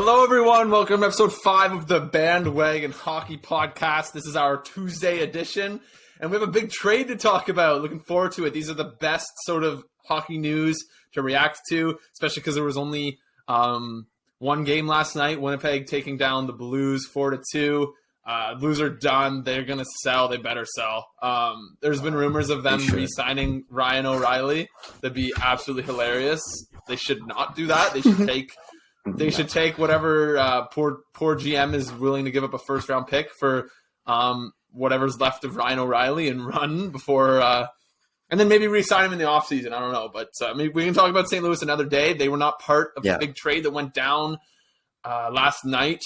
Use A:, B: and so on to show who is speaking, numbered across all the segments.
A: Hello, everyone. Welcome to episode 5 of the Bandwagon Hockey Podcast. This is our Tuesday edition, and we have a big trade to talk about. Looking forward to it. These are the best sort of hockey news to react to, especially because there was only one game last night. Winnipeg taking down the Blues 4-2. Blues are done. They're going to sell. They better sell. There's been rumors of them re-signing Ryan O'Reilly. That'd be absolutely hilarious. They should not do that. They should take whatever poor GM is willing to give up a first-round pick for whatever's left of Ryan O'Reilly and run before and then maybe re-sign him in the offseason. I don't know. But I mean, we can talk about St. Louis another day. They were not part of the big trade that went down last night.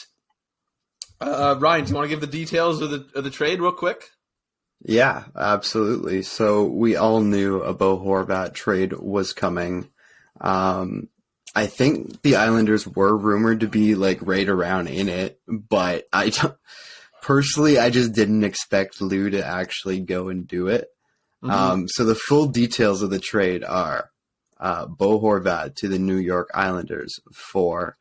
A: Ryan, do you want to give the details of the trade real quick?
B: Yeah, absolutely. So we all knew a Bo Horvat trade was coming. I think the Islanders were rumored to be like right around in it, but I just didn't expect Lou to actually go and do it. Mm-hmm. So the full details of the trade are Bo Horvat to the New York Islanders for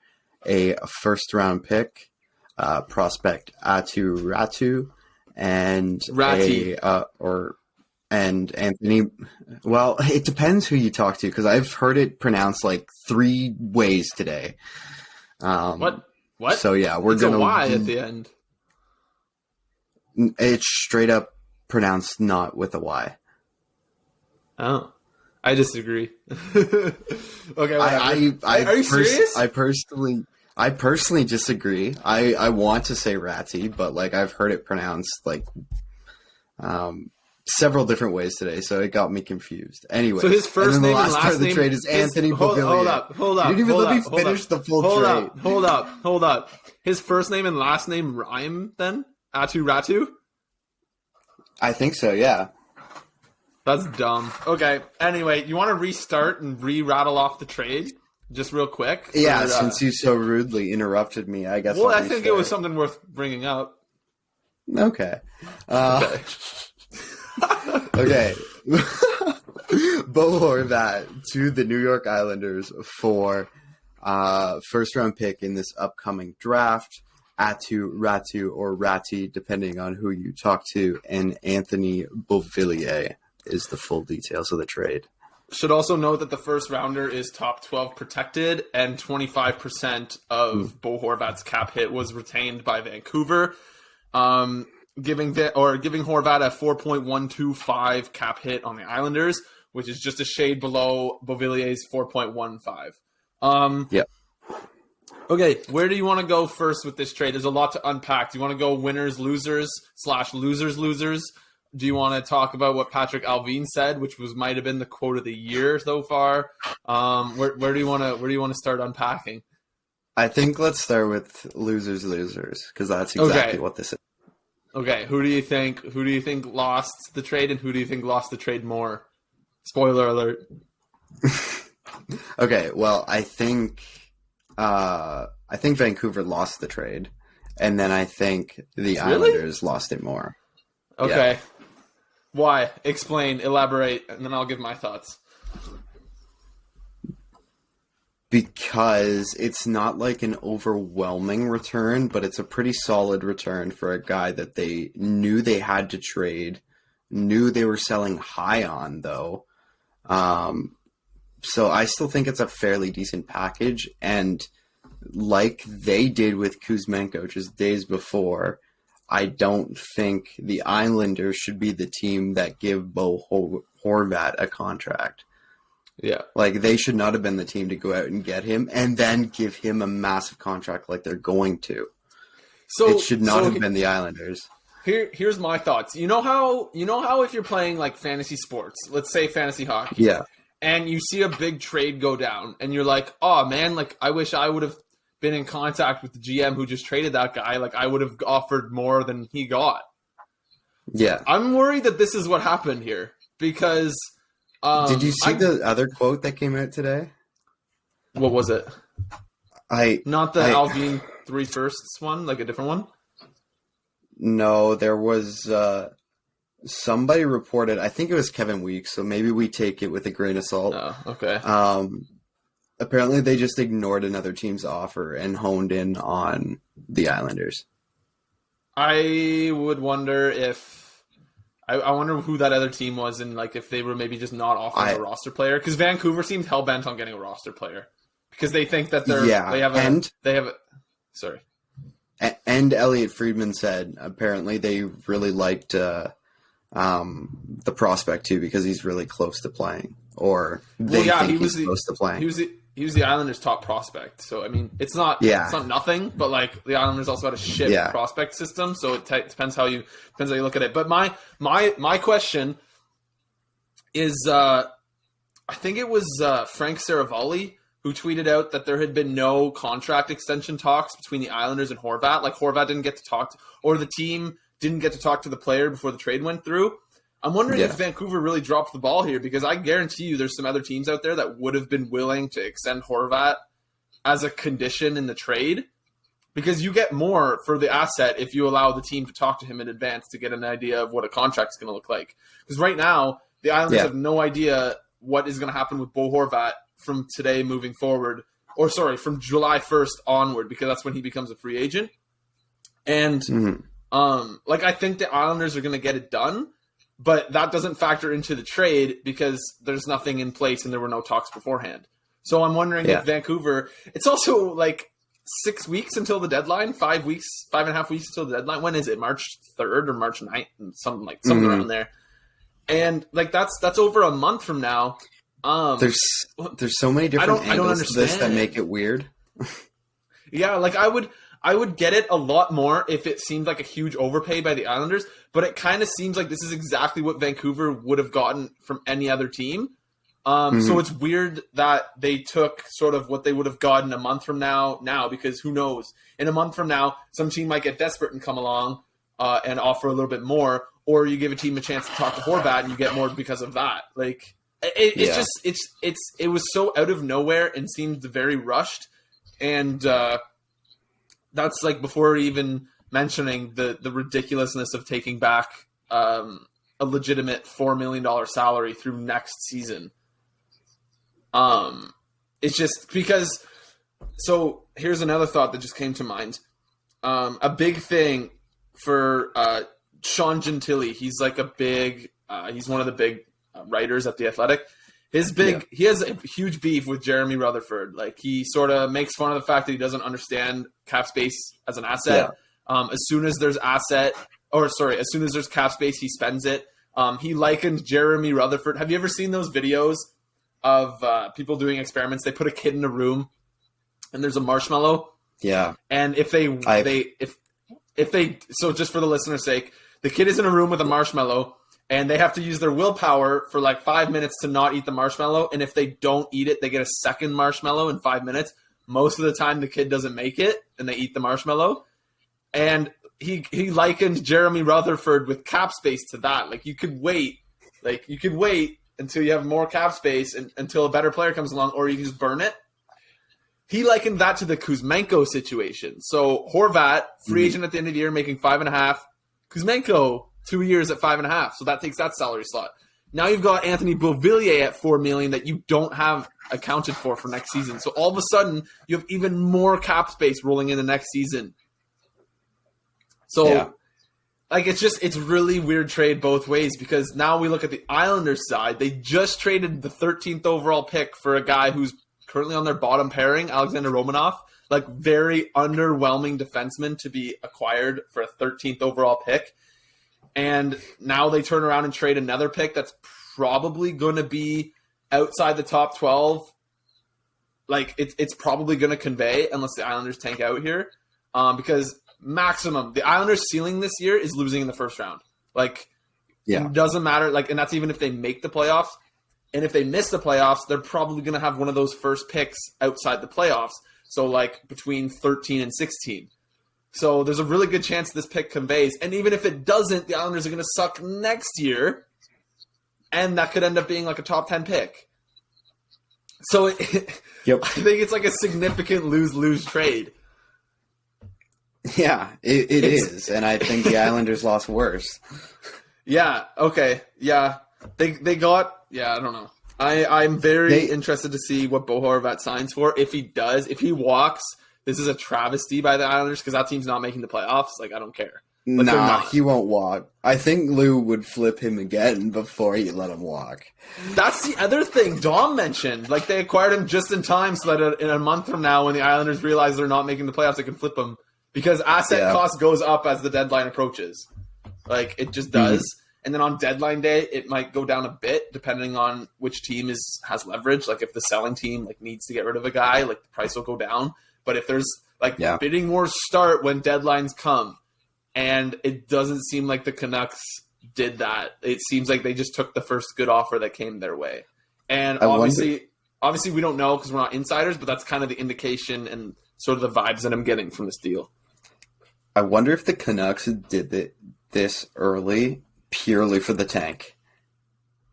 B: a first-round pick, prospect Atu Ratu, and and Anthony. Well, it depends who you talk to because I've heard it pronounced like 3 ways today.
A: What?
B: So yeah, we're
A: it's
B: gonna
A: a Y at the end.
B: It's straight up pronounced not with a Y.
A: Oh, I disagree. Okay, are you serious?
B: I personally disagree. I want to say Ratty, but like I've heard it pronounced like several different ways today, so it got me confused. Anyway,
A: so his first name and last
B: part of the
A: name
B: trade is Anthony Beauvillier.
A: Hold up.
B: You didn't even let me finish the full trade.
A: Hold up. His first name and last name rhyme then? Atu Ratu?
B: I think so, yeah.
A: That's dumb. Okay, anyway, you want to restart and re-rattle off the trade? Just real quick?
B: Yeah, since you so rudely interrupted me, I guess.
A: Well, I think it was something worth bringing up.
B: Okay. Okay. Bo Horvat to the New York Islanders for first-round pick in this upcoming draft. Atu, Ratu, or Ratty, depending on who you talk to, and Anthony Beauvillier is the full details of the trade.
A: Should also note that the first rounder is top 12 protected, and 25% of Bo Horvat's cap hit was retained by Vancouver, giving Horvat a 4.125 cap hit on the Islanders, which is just a shade below Beauvillier's 4.15.
B: Yep.
A: Okay, where do you want to go first with this trade? There's a lot to unpack. Do you want to go winners, losers / losers? Do you want to talk about what Patrick Allvin said, which might have been the quote of the year so far? Where do you want to start unpacking?
B: I think let's start with losers, because that's exactly what this is.
A: Okay, who do you think lost the trade, and who do you think lost the trade more? Spoiler alert.
B: Okay, well, I think Vancouver lost the trade, and then I think the Islanders lost it more.
A: Okay.
B: Yeah.
A: Why? Explain, elaborate, and then I'll give my thoughts.
B: Because it's not like an overwhelming return, but it's a pretty solid return for a guy that they knew they had to trade, knew they were selling high on, though. So I still think it's a fairly decent package, and like they did with Kuzmenko just days before, I don't think the Islanders should be the team that give Bo Horvat a contract.
A: Yeah.
B: Like, they should not have been the team to go out and get him and then give him a massive contract like they're going to. So it should not have been the Islanders.
A: Here's my thoughts. You know how if you're playing like fantasy sports, let's say fantasy hockey,
B: yeah,
A: and you see a big trade go down, and you're like, oh man, like I wish I would have been in contact with the GM who just traded that guy. Like I would have offered more than he got.
B: Yeah,
A: I'm worried that this is what happened here because.
B: Did you see the other quote that came out today?
A: What was it? Not the Allvin 3 firsts one, like a different one?
B: No, there was somebody reported, I think it was Kevin Weeks, so maybe we take it with a grain of salt.
A: Oh, okay.
B: apparently they just ignored another team's offer and honed in on the Islanders.
A: I would wonder if I wonder who that other team was, and like if they were maybe just not offering a roster player, because Vancouver seemed hell bent on getting a roster player because they think that sorry.
B: And Elliot Friedman said apparently they really liked the prospect too because he's really close to playing, or he's close to playing.
A: He was the Islanders' top prospect. So I mean, it's not nothing, but like the Islanders also had a shit prospect system, so it depends how you look at it. But my question is, I think it was Frank Saravalli who tweeted out that there had been no contract extension talks between the Islanders and Horvat. Like Horvat didn't get to talk or the team didn't get to talk to the player before the trade went through. I'm wondering if Vancouver really dropped the ball here, because I guarantee you there's some other teams out there that would have been willing to extend Horvat as a condition in the trade, because you get more for the asset if you allow the team to talk to him in advance to get an idea of what a contract's going to look like. Because right now, the Islanders have no idea what is going to happen with Bo Horvat from today moving forward, from July 1st onward, because that's when he becomes a free agent. And I think the Islanders are going to get it done, but that doesn't factor into the trade because there's nothing in place and there were no talks beforehand. So I'm wondering if Vancouver, it's also like 6 weeks until the deadline, 5 and a half weeks until the deadline. When is it? March 3rd or March 9th? Something around there. And like that's over a month from now.
B: There's so many different angles to this that make it weird.
A: Yeah, like I would get it a lot more if it seemed like a huge overpay by the Islanders, but it kind of seems like this is exactly what Vancouver would have gotten from any other team. So it's weird that they took sort of what they would have gotten a month from now, because who knows? In a month from now, some team might get desperate and come along and offer a little bit more, or you give a team a chance to talk to Horvat and you get more because of that. Like it was so out of nowhere and seemed very rushed, and that's like before even mentioning the ridiculousness of taking back a legitimate $4 million salary through next season. It's just because. So here's another thought that just came to mind. A big thing for Sean Gentili. He's like he's one of the big writers at The Athletic. He has a huge beef with Jeremy Rutherford. Like he sort of makes fun of the fact that he doesn't understand cap space as an asset. As soon as there's cap space, he spends it. He likened Jeremy Rutherford. Have you ever seen those videos of people doing experiments? They put a kid in a room and there's a marshmallow. Yeah. And if they so just for the listener's sake, the kid is in a room with a marshmallow and they have to use their willpower for like 5 minutes to not eat the marshmallow. And if they don't eat it, they get a second marshmallow in 5 minutes. Most of the time the kid doesn't make it and they eat the marshmallow. And he likened Jeremy Rutherford with cap space to that. Like you could wait until you have more cap space and until a better player comes along, or you can just burn it. He likened that to the Kuzmenko situation. So Horvat, free agent at the end of the year, making 5.5. Kuzmenko, 2 years at 5.5. So that takes that salary slot. Now you've got Anthony Beauvillier at $4 million that you don't have accounted for next season. So all of a sudden you have even more cap space rolling into next season. So it's really weird trade both ways, because now we look at the Islanders side. They just traded the 13th overall pick for a guy who's currently on their bottom pairing, Alexander Romanov, like very underwhelming defenseman to be acquired for a 13th overall pick. And now they turn around and trade another pick that's probably going to be outside the top 12. Like it's probably going to convey unless the Islanders tank out here, because maximum the Islanders' ceiling this year is losing in the first round. It doesn't matter. And that's even if they make the playoffs. And if they miss the playoffs, they're probably going to have one of those first picks outside the playoffs. So between 13 and 16. So there's a really good chance this pick conveys. And even if it doesn't, the Islanders are going to suck next year. And that could end up being a top 10 pick. So I think it's a significant lose-lose trade.
B: Yeah, it is. And I think the Islanders lost worse.
A: Yeah, okay. Yeah. They got... Yeah, I don't know. I'm very interested to see what Bo Horvat signs for. If he walks, this is a travesty by the Islanders because that team's not making the playoffs. Like, I don't care. Like,
B: nah, he won't walk. I think Lou would flip him again before he let him walk.
A: That's the other thing Dom mentioned. Like, they acquired him just in time so that in a month from now, when the Islanders realize they're not making the playoffs, they can flip him. Because asset cost goes up as the deadline approaches. Like, it just does. And then on deadline day, it might go down a bit depending on which team has leverage. Like, if the selling team needs to get rid of a guy, the price will go down. But if there's bidding wars start when deadlines come, and it doesn't seem like the Canucks did that. It seems like they just took the first good offer that came their way. And obviously we don't know because we're not insiders, but that's kind of the indication and sort of the vibes that I'm getting from this deal.
B: I wonder if the Canucks did this early purely for the tank.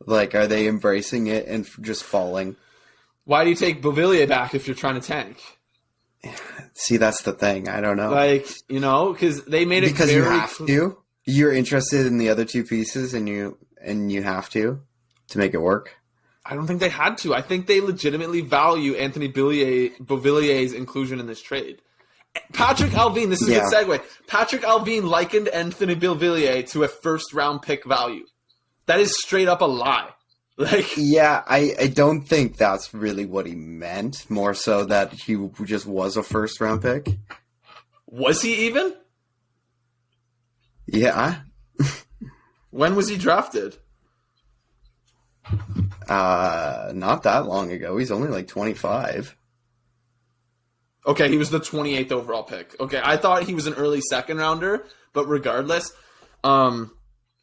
B: Like, are they embracing it and just falling? Why
A: do you take Beauvillier back if you're trying to tank?
B: See, that's the thing. I don't know.
A: Because they made it
B: because you have to. You're interested in the other two pieces, and you have to make it work.
A: I don't think they had to. I think they legitimately value Anthony Beauvillier's inclusion in this trade. Patrick Allvin, this is a good segue. Patrick Allvin likened Anthony Beauvillier to a first-round pick value. That is straight up a lie.
B: I don't think that's really what he meant. More so that he just was a first-round pick.
A: Was he even?
B: Yeah.
A: When was he drafted?
B: Not that long ago. He's only 25.
A: Okay, he was the 28th overall pick. Okay, I thought he was an early second rounder, but regardless,
B: The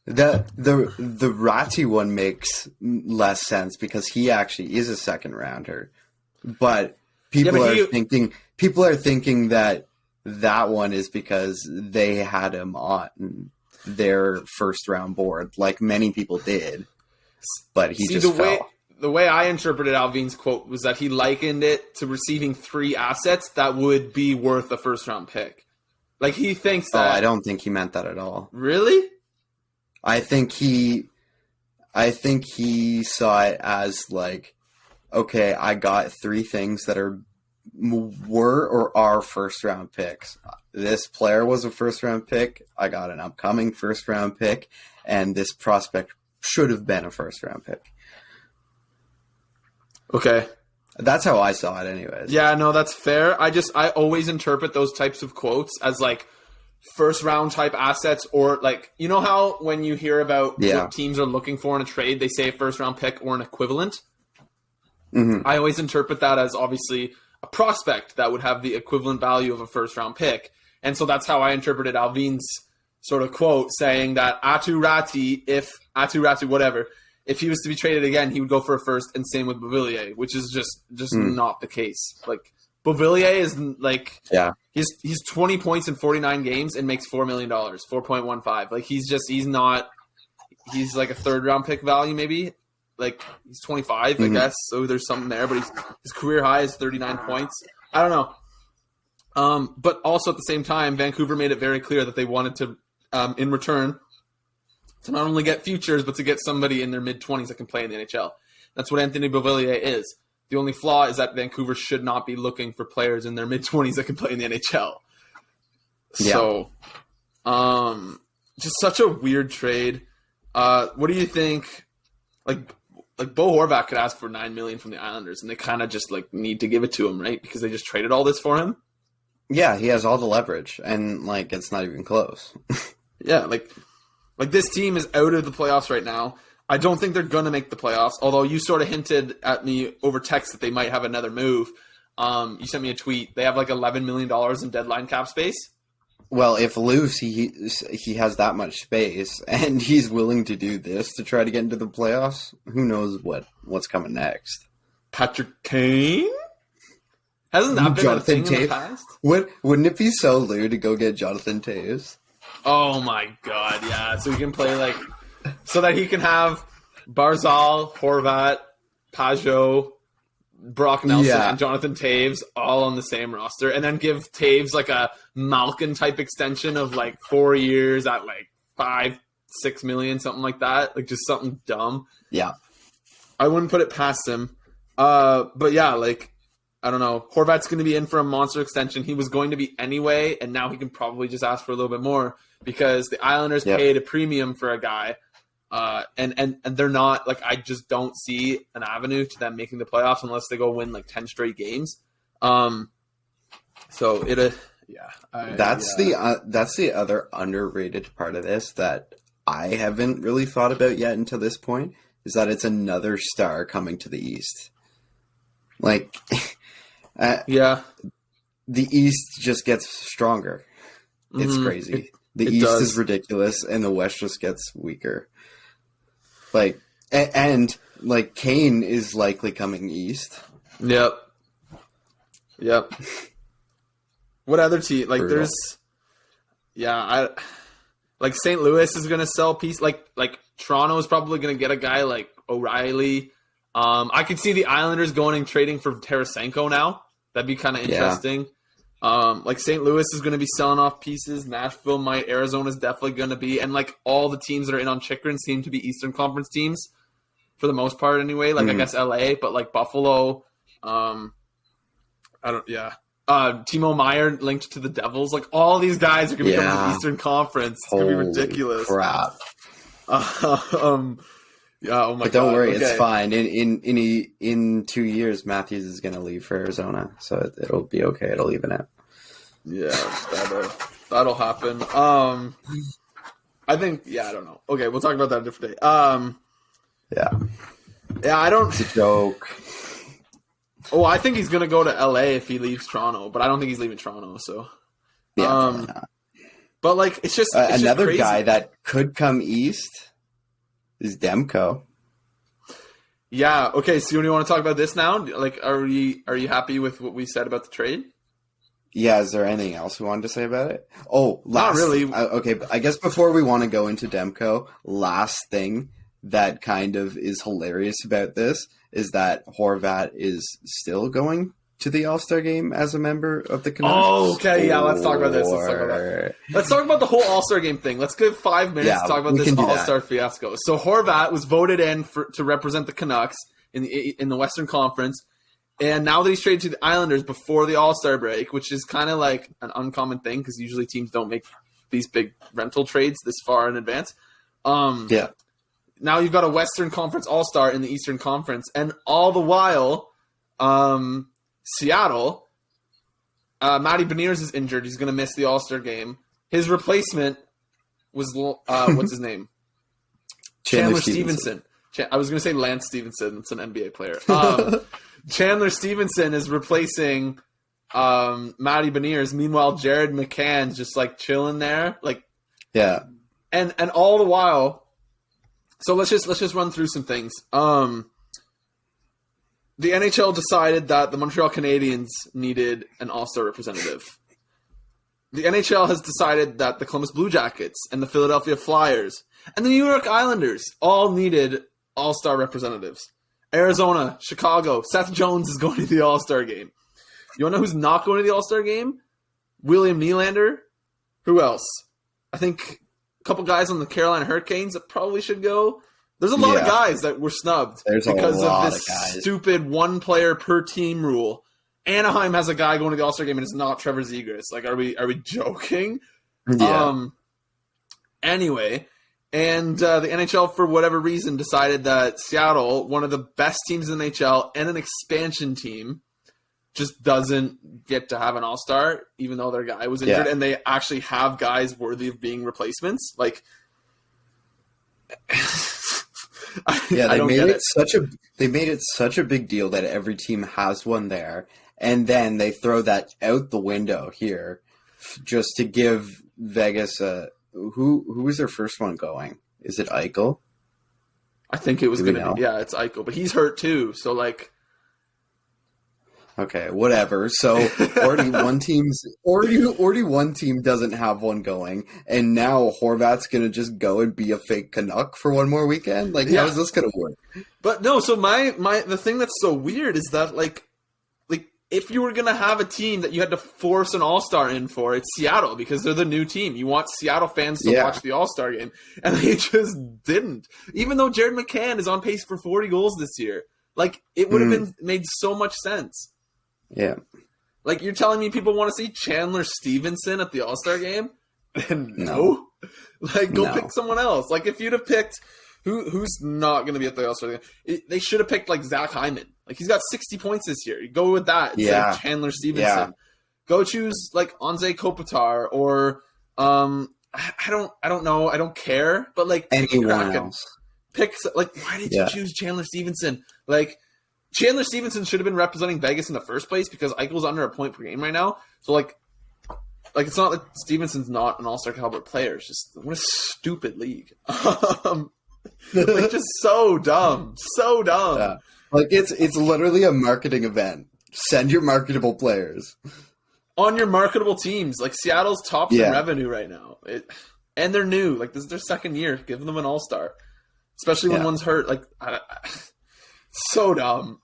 B: Ratti one makes less sense because he actually is a second rounder, but people are thinking that one is because they had him on their first round board, like many people did, but he just fell.
A: The way I interpreted Alvin's quote was that he likened it to receiving 3 assets that would be worth a first round pick. Like, he thinks that.
B: Oh, I don't think he meant that at all.
A: Really?
B: I think he saw it as okay, I got 3 things that were or are first round picks. This player was a first round pick. I got an upcoming first round pick, and this prospect should have been a first round pick.
A: Okay.
B: That's how I saw it anyways.
A: Yeah, no, that's fair. I always interpret those types of quotes as first round type assets, or you know how when you hear about what teams are looking for in a trade, they say a first round pick or an equivalent. Mm-hmm. I always interpret that as obviously a prospect that would have the equivalent value of a first round pick. And so that's how I interpreted Alvin's sort of quote saying that Aatu Ratti, if he was to be traded again, he would go for a first, and same with Beauvillier, which is just not the case. Beauvillier is he's 20 points in 49 games and makes $4 million, 4.15. He's a third round pick value maybe. He's 25, I guess. So there's something there, but his career high is 39 points. I don't know. But also at the same time, Vancouver made it very clear that they wanted to, in return, to not only get futures, but to get somebody in their mid-20s that can play in the NHL. That's what Anthony Beauvillier is. The only flaw is that Vancouver should not be looking for players in their mid-20s that can play in the NHL. Yeah. So, just such a weird trade. What do you think? Bo Horvat could ask for $9 million from the Islanders, and they kind of just need to give it to him, right? Because they just traded all this for him.
B: Yeah, he has all the leverage, and it's not even close.
A: Yeah, this team is out of the playoffs right now. I don't think they're going to make the playoffs, although you sort of hinted at me over text that they might have another move. You sent me a tweet. They have $11 million in deadline cap space.
B: Well, if loose, he has that much space, and he's willing to do this to try to get into the playoffs, who knows what's coming next.
A: Patrick Kane? Hasn't that been
B: Jonathan
A: a thing in the past?
B: Wouldn't it be so Lou to go get Jonathan Toews?
A: Oh my god, yeah. So he can play so that he can have Barzal, Horvat, Pajot, Brock Nelson, and Jonathan Toews all on the same roster, and then give Toews a Malkin type extension of 4 years at $5-6 million, something like that. Just something dumb.
B: Yeah.
A: I wouldn't put it past him. But yeah, like, I don't know. Horvat's going to be in for a monster extension. He was going to be anyway, and now he can probably just ask for a little bit more because the Islanders paid a premium for a guy. And they're not, like, I just don't see an avenue to them making the playoffs unless they go win like 10 straight games. So
B: that's the other underrated part of this that I haven't really thought about yet until this point, is that it's another star coming to the East. Like, the East just gets stronger. It's crazy. The East is ridiculous, and the West just gets weaker. Like, and like Kane is likely coming East.
A: Yep. What other team? Like,
B: Brutal.
A: like St. Louis is going to sell piece. Like Toronto is probably going to get a guy like O'Reilly. I could see the Islanders going and trading for Tarasenko now. That'd be kind of interesting. Like St. Louis is going to be selling off pieces. Nashville might. Arizona's definitely going to be. And like all the teams that are in on Chychrun seem to be Eastern Conference teams for the most part anyway. Like I guess LA, but like Buffalo. Timo Meyer linked to the Devils. Like all these guys are going to be coming to the Eastern Conference. It's going to be ridiculous.
B: Crap.
A: Oh my God.
B: But don't worry, it's fine. In 2 years, Matthews is going to leave for Arizona, so it'll be okay. It'll even out.
A: Yeah, that'll happen. I think. Yeah, I don't know. Okay, we'll talk about that a different day. Yeah, I don't.
B: It's a joke.
A: Oh, I think he's going to go to LA if he leaves Toronto, but I don't think he's leaving Toronto. So,
B: probably not.
A: But like, it's just
B: another
A: just
B: guy that could come east is Demko.
A: Yeah. Okay. So, you want to talk about this now? Like, are you happy with what we said about the trade?
B: Yeah. Is there anything else we wanted to say about it? Oh,
A: not really.
B: Okay. I guess before we want to go into Demko, last thing that kind of is hilarious about this is that Horvat is still going to the All-Star game as a member of the Canucks.
A: Oh, okay. Yeah, let's talk about this. Let's talk about the whole All-Star game thing. Let's give 5 minutes to talk about this All-Star fiasco. So Horvat was voted in to represent the Canucks in the Western Conference. And now that he's traded to the Islanders before the All-Star break, which is kind of like an uncommon thing because usually teams don't make these big rental trades this far in advance. Now you've got a Western Conference All-Star in the Eastern Conference, and all the while, Seattle, Matty Beniers is injured. He's going to miss the All-Star game. His replacement was, what's his name? Chandler Stevenson. I was going to say Lance Stevenson. It's an NBA player. Chandler Stevenson is replacing Matty Beniers. Meanwhile, Jared McCann's just like chilling there. And all the while... So let's just run through some things. The NHL decided that the Montreal Canadiens needed an All-Star representative. The NHL has decided that the Columbus Blue Jackets and the Philadelphia Flyers and the New York Islanders all needed All-Star representatives. Arizona, Chicago, Seth Jones is going to the All-Star game. You want to know who's not going to the All-Star game? William Nylander. Who else? I think... couple guys on the Carolina Hurricanes that probably should go. There's a lot of guys that were snubbed because of this stupid one player per team rule. Anaheim has a guy going to the All-Star game and it's not Trevor Zegras. Like, are we joking?
B: Yeah.
A: Anyway, and the NHL for whatever reason decided that Seattle, one of the best teams in the NHL and an expansion team, just doesn't get to have an All-Star, even though their guy was injured, and they actually have guys worthy of being replacements. Like,
B: they made it such a big deal that every team has one there, and then they throw that out the window here, just to give Vegas a who was their first one going? Is it Eichel?
A: I think it was going to be. Yeah, it's Eichel, but he's hurt too. So like.
B: Okay, whatever. So already one team doesn't have one going, and now Horvat's gonna just go and be a fake Canuck for one more weekend. Like, how is this gonna work?
A: But no. So the thing that's so weird is that like if you were going to have a team that you had to force an All-Star in for, it's Seattle because they're the new team. You want Seattle fans to watch the All-Star game, and they just didn't. Even though Jared McCann is on pace for 40 goals this year. Like, it would have been made so much sense.
B: Yeah.
A: Like, you're telling me people want to see Chandler Stevenson at the All-Star game? No. Like, go pick someone else. Like, if you'd have picked who's not going to be at the All-Star game, they should have picked, like, Zach Hyman. Like, he's got 60 points this year. You go with that instead of Chandler Stevenson. Yeah. Go choose, like, Anze Kopitar or I don't know. I don't care. But, like,
B: anyone else.
A: Why did you choose Chandler Stevenson? Like, Chandler Stevenson should have been representing Vegas in the first place because Eichel's under a point per game right now. So, like it's not that Stevenson's not an All-Star caliber player. It's just, what a stupid league. Like, just so dumb. So dumb.
B: Yeah. Like, it's literally a marketing event. Send your marketable players.
A: On your marketable teams. Like, Seattle's tops in revenue right now. And they're new. Like, this is their second year. Give them an All-Star. Especially when one's hurt. Like, so dumb.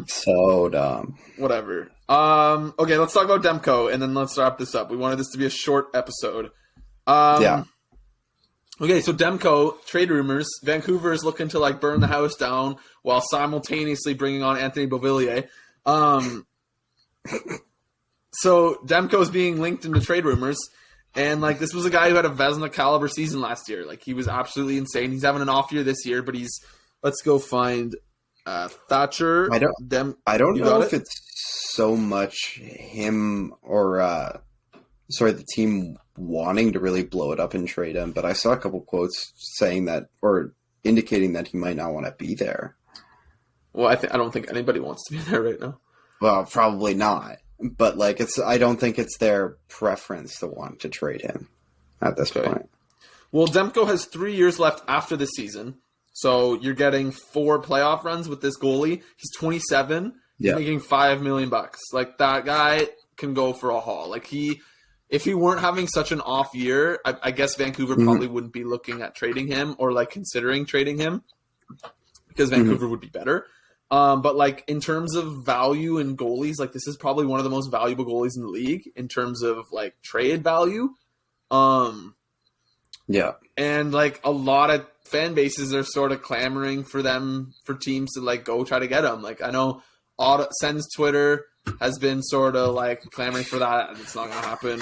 B: So dumb.
A: Whatever. Okay, let's talk about Demko, and then let's wrap this up. We wanted this to be a short episode. Okay, so Demko, trade rumors. Vancouver is looking to, like, burn the house down while simultaneously bringing on Anthony Beauvillier. So Demko is being linked into trade rumors. And, like, this was a guy who had a Vezina caliber season last year. Like, he was absolutely insane. He's having an off year this year, but let's go find Thatcher.
B: I don't know if it's so much him or, the team wanting to really blow it up and trade him, but I saw a couple quotes saying that, or indicating that he might not want to be there.
A: Well, I don't think anybody wants to be there right now.
B: Well, probably not. But, like, I don't think it's their preference to want to trade him at this point.
A: Well, Demko has 3 years left after this season. So you're getting 4 playoff runs with this goalie. He's 27. He's making $5 million. Like, that guy can go for a haul. Like, if he weren't having such an off year, I guess Vancouver probably wouldn't be looking at trading him or, like, considering trading him because Vancouver would be better. But, like, in terms of value in goalies, like, this is probably one of the most valuable goalies in the league in terms of, like, trade value. And, like, a lot of fan bases are sort of clamoring for teams to, like, go try to get him. Like, I know Sens Twitter has been sort of, like, clamoring for that, and it's not going to happen.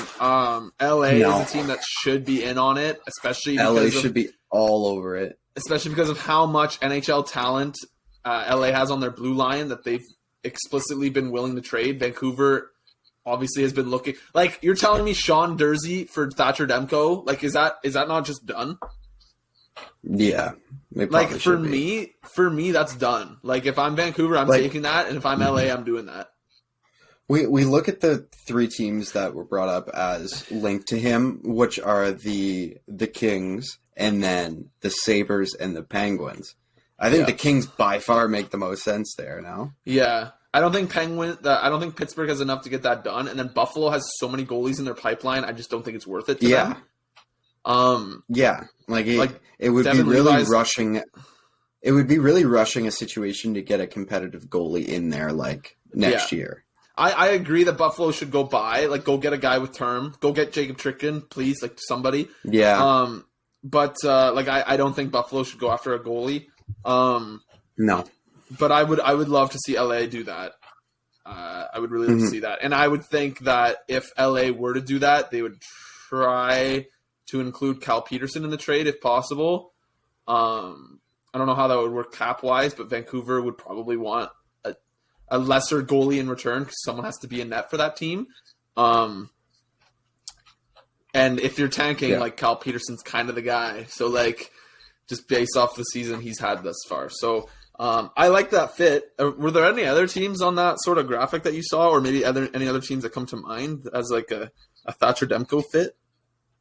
A: LA is a team that should be in on it, especially because
B: LA should be all over it.
A: Especially because of how much NHL talent LA has on their blue line that they've explicitly been willing to trade. Vancouver obviously has been looking. Like, you're telling me Sean Dursey for Thatcher Demko? Like, is that not just done?
B: Yeah.
A: Like, for me, that's done. Like, if I'm Vancouver, I'm taking that, and if I'm LA, I'm doing that.
B: We look at the 3 teams that were brought up as linked to him, which are the Kings, and then the Sabres and the Penguins. I think the Kings by far make the most sense there now. Yeah.
A: I don't think Pittsburgh has enough to get that done, and then Buffalo has so many goalies in their pipeline. I just don't think it's worth it to them.
B: It would be really rushing. It would be really rushing a situation to get a competitive goalie in there, like, next year.
A: I agree that Buffalo should go go get a guy with term. Go get Jacob Trickton, please, like, somebody.
B: Yeah.
A: I don't think Buffalo should go after a goalie.
B: No.
A: But I would love to see LA do that. I would really love to see that. And I would think that if LA were to do that, they would try to include Cal Peterson in the trade if possible. I don't know how that would work cap-wise, but Vancouver would probably want a lesser goalie in return because someone has to be in net for that team. And if you're tanking, like, Cal Peterson's kind of the guy. So, like, just based off the season he's had thus far. So, I like that fit. Were there any other teams on that sort of graphic that you saw, or maybe any other teams that come to mind as, like, a Thatcher Demko fit?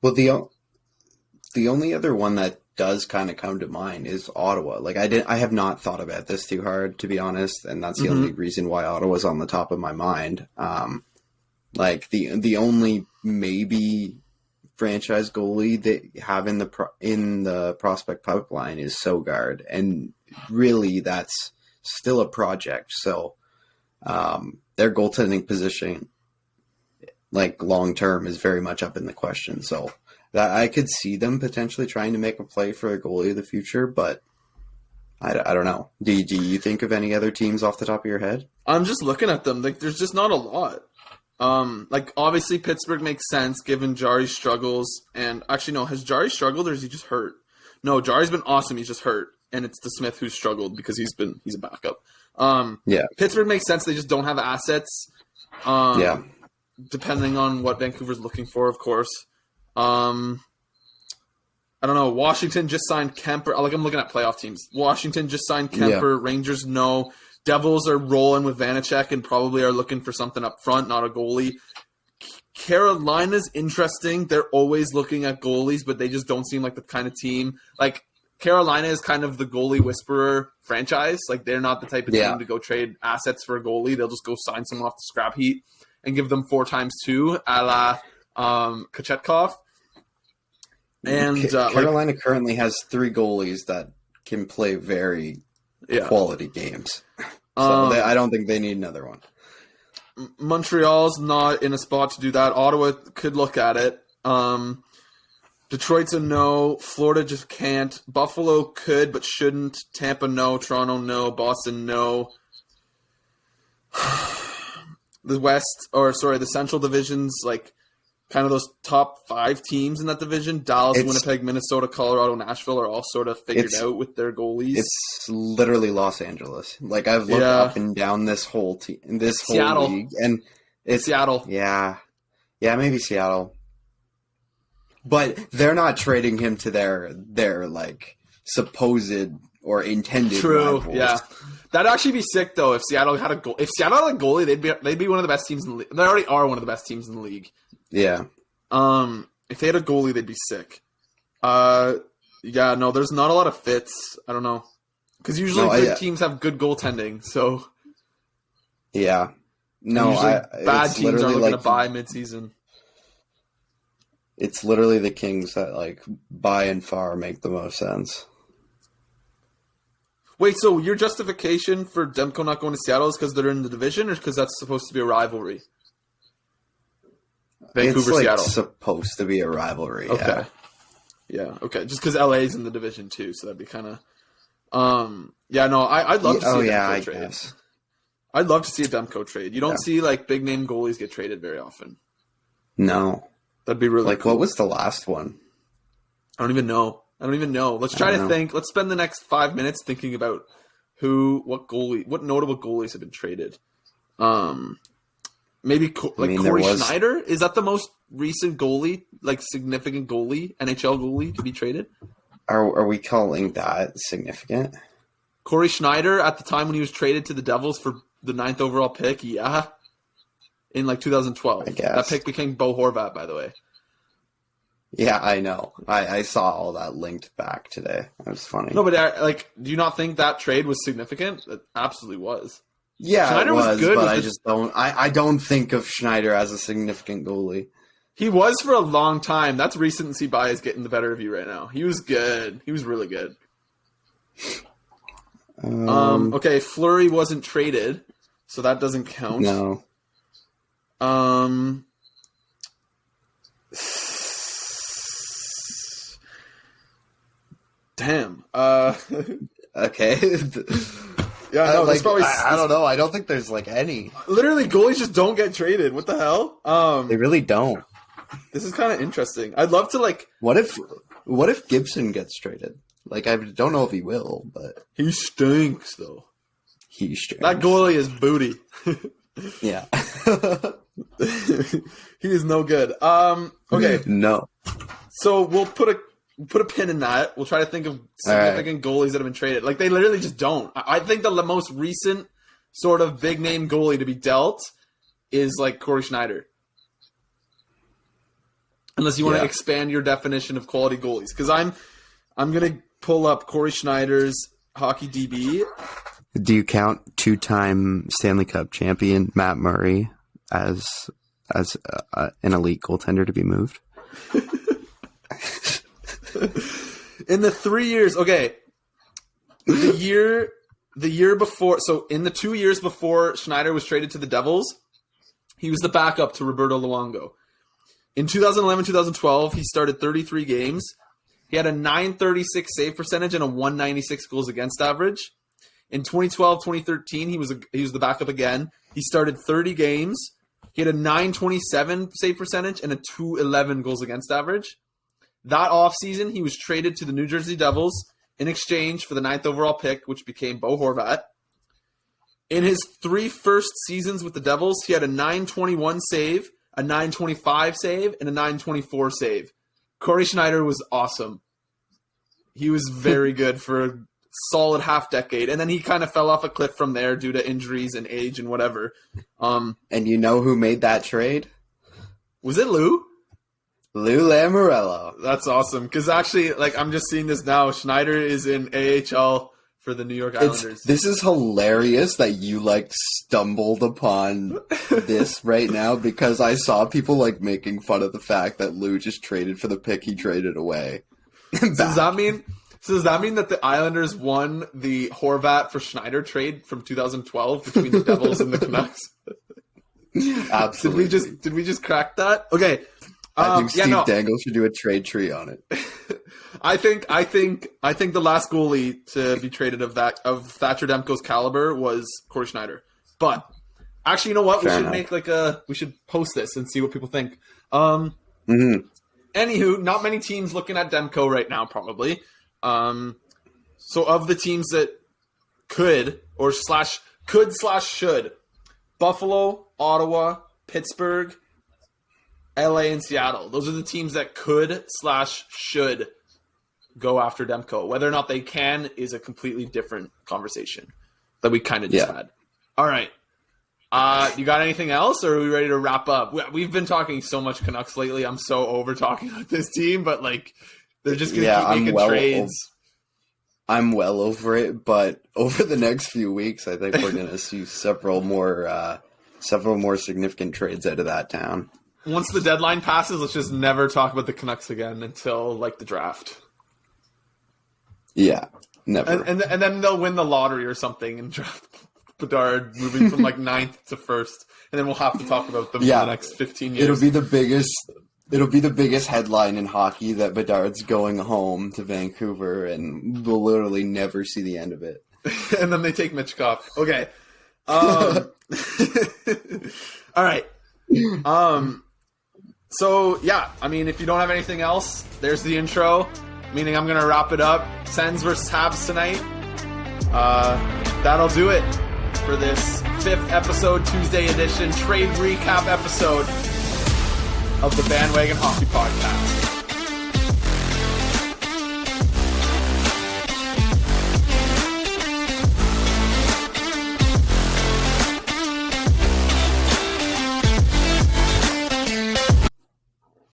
B: Well, the only other one that does kind of come to mind is Ottawa. Like, I have not thought about this too hard, to be honest, and that's the only reason why Ottawa's on the top of my mind. Like, the only maybe franchise goalie they have in the prospect pipeline is Sogard, and really that's still a project. So their goaltending position, like long term, is very much up in the question. So that I could see them potentially trying to make a play for a goalie of the future, but I don't know. Do you think of any other teams off the top of your head?
A: I'm just looking at them. Like, there's just not a lot. Like, obviously Pittsburgh makes sense given Jari's struggles. And actually, no, has Jari struggled or is he just hurt? No, Jari's been awesome. He's just hurt. And it's DeSmith who's struggled because he's a backup. Pittsburgh makes sense. They just don't have assets. Depending on what Vancouver's looking for, of course. I don't know. Washington just signed Kemper. I'm looking at playoff teams. Washington just signed Kemper. Yeah. Rangers, no. Devils are rolling with Vanacek and probably are looking for something up front, not a goalie. Carolina's interesting. They're always looking at goalies, but they just don't seem like the kind of team. Like, Carolina is kind of the goalie whisperer franchise. Like, they're not the type of team to go trade assets for a goalie. They'll just go sign someone off the scrap heap and give them 4x2 a la Kochetkov. And
B: Carolina currently has 3 goalies that can play very quality games. So I don't think they need another one.
A: Montreal's not in a spot to do that. Ottawa could look at it. Detroit's a no. Florida just can't. Buffalo could but shouldn't. Tampa, no. Toronto, no. Boston, no. The Central Division's like kind of those top 5 teams in that division. Dallas, Winnipeg, Minnesota, Colorado, Nashville are all sort of figured out with their goalies.
B: It's literally Los Angeles. Like, I've looked up and down this whole
A: Seattle.
B: League, and it's
A: Seattle.
B: Yeah, maybe Seattle. But they're not trading him to their like supposed or intended rivals.
A: Yeah. That'd actually be sick though if Seattle had a goal. If Seattle had a goalie, they'd be one of the best teams in the league. They already are one of the best teams in the league.
B: Yeah.
A: If they had a goalie, they'd be sick. There's not a lot of fits. I don't know. Because usually good teams have good goaltending, so
B: yeah. No,
A: bad teams are looking to buy midseason.
B: It's literally the Kings that like by and far make the most sense.
A: Wait, so your justification for Demko not going to Seattle is because they're in the division, or because that's supposed to be a rivalry? Vancouver,
B: it's
A: Seattle.
B: Supposed to be a rivalry.
A: Okay. Yeah. Okay. Just because LA's in the division too, so that'd be kind of. I'd love to see a Demko trade.
B: Guess.
A: I'd love to see a Demko trade. You don't see like big name goalies get traded very often.
B: No.
A: That'd be really cool.
B: What was the last one?
A: I don't even know. Let's try to think. Let's spend the next 5 minutes thinking about what notable goalies have been traded. Maybe Corey Schneider? Is that the most recent goalie, like significant goalie, NHL goalie to be traded?
B: Are we calling that significant?
A: Corey Schneider at the time when he was traded to the Devils for the 9th overall pick, in like 2012.
B: I guess.
A: That pick became Bo Horvat, by the way.
B: Yeah, I know. I saw all that linked back today. That was funny.
A: No, but do you not think that trade was significant? It absolutely was.
B: Yeah,
A: Schneider
B: was good, but
A: I
B: just don't. I don't think of Schneider as a significant goalie.
A: He was for a long time. That's recency bias getting the better of you right now. He was good. He was really good. Okay, Fleury wasn't traded, so that doesn't count.
B: No.
A: Damn.
B: Okay.
A: Yeah, no,
B: like, probably. I don't know. I don't think there's like any.
A: Literally, goalies just don't get traded. What the hell?
B: They really don't.
A: This is kind of interesting. I'd love to like.
B: What if Gibson gets traded? Like, I don't know if he will, but
A: he stinks though.
B: He stinks.
A: That goalie is booty.
B: Yeah.
A: He is no good. Okay.
B: No.
A: So we'll put a pin in that. We'll try to think of significant goalies that have been traded. Like, they literally just don't. I think the most recent sort of big name goalie to be dealt is like Corey Schneider. Unless you want to expand your definition of quality goalies. Because I'm going to pull up Corey Schneider's Hockey DB.
B: Do you count 2-time Stanley Cup champion Matt Murray as an elite goaltender to be moved?
A: In the 3 years, okay, the year the year before, so in the 2 years before Schneider was traded to the Devils, he was the backup to Roberto Luongo. In 2011-2012, he started 33 games. He had a .936 save percentage and a .196 goals against average. In 2012-2013, he was the backup again. He started 30 games. He had a .927 save percentage and a .211 goals against average. That offseason, he was traded to the New Jersey Devils in exchange for the 9th overall pick, which became Bo Horvat. In his 3 first seasons with the Devils, he had a .921 save, a .925 save, and a .924 save. Corey Schneider was awesome. He was very good for a solid half decade, and then he kind of fell off a cliff from there due to injuries and age and whatever.
B: And you know who made that trade?
A: Was it Lou?
B: Lou Lamoriello.
A: That's awesome, because actually, like, I'm just seeing this now. Schneider is in AHL for the New York Islanders.
B: This is hilarious that you, like, stumbled upon this right now, because I saw people, like, making fun of the fact that Lou just traded for the pick he traded away.
A: So does that mean that the Islanders won the Horvat for Schneider trade from 2012 between the Devils and the Canucks?
B: Absolutely.
A: Did we just crack that? Okay.
B: I think Steve Dangle should do a trade tree on it.
A: I think the last goalie to be traded of Thatcher Demko's caliber was Corey Schneider. But actually, you know what?
B: Fair enough.
A: We should post this and see what people think.
B: Mm-hmm.
A: Anywho, not many teams looking at Demko right now, probably. So of the teams that could should, Buffalo, Ottawa, Pittsburgh, LA, and Seattle. Those are the teams that could/should go after Demko. Whether or not they can is a completely different conversation that we kind of just had. All right. You got anything else, or are we ready to wrap up? We've been talking so much Canucks lately. I'm so over talking about this team, but like they're just going to keep making trades.
B: I'm well over it, but over the next few weeks, I think we're going to see several more significant trades out of that town.
A: Once the deadline passes, let's just never talk about the Canucks again until like the draft.
B: Yeah, never.
A: And then they'll win the lottery or something and draft Bedard moving from like 9th to 1st, and then we'll have to talk about them for the next 15 years.
B: It'll be the biggest headline in hockey that Bedard's going home to Vancouver, and we'll literally never see the end of it.
A: And then they take Mitchkov. Okay. All right. So yeah, I mean, if you don't have anything else, there's the intro. Meaning I'm gonna wrap it up. Sens versus Habs tonight. That'll do it for this 5th episode, Tuesday edition trade recap episode of the Bandwagon Hockey Podcast.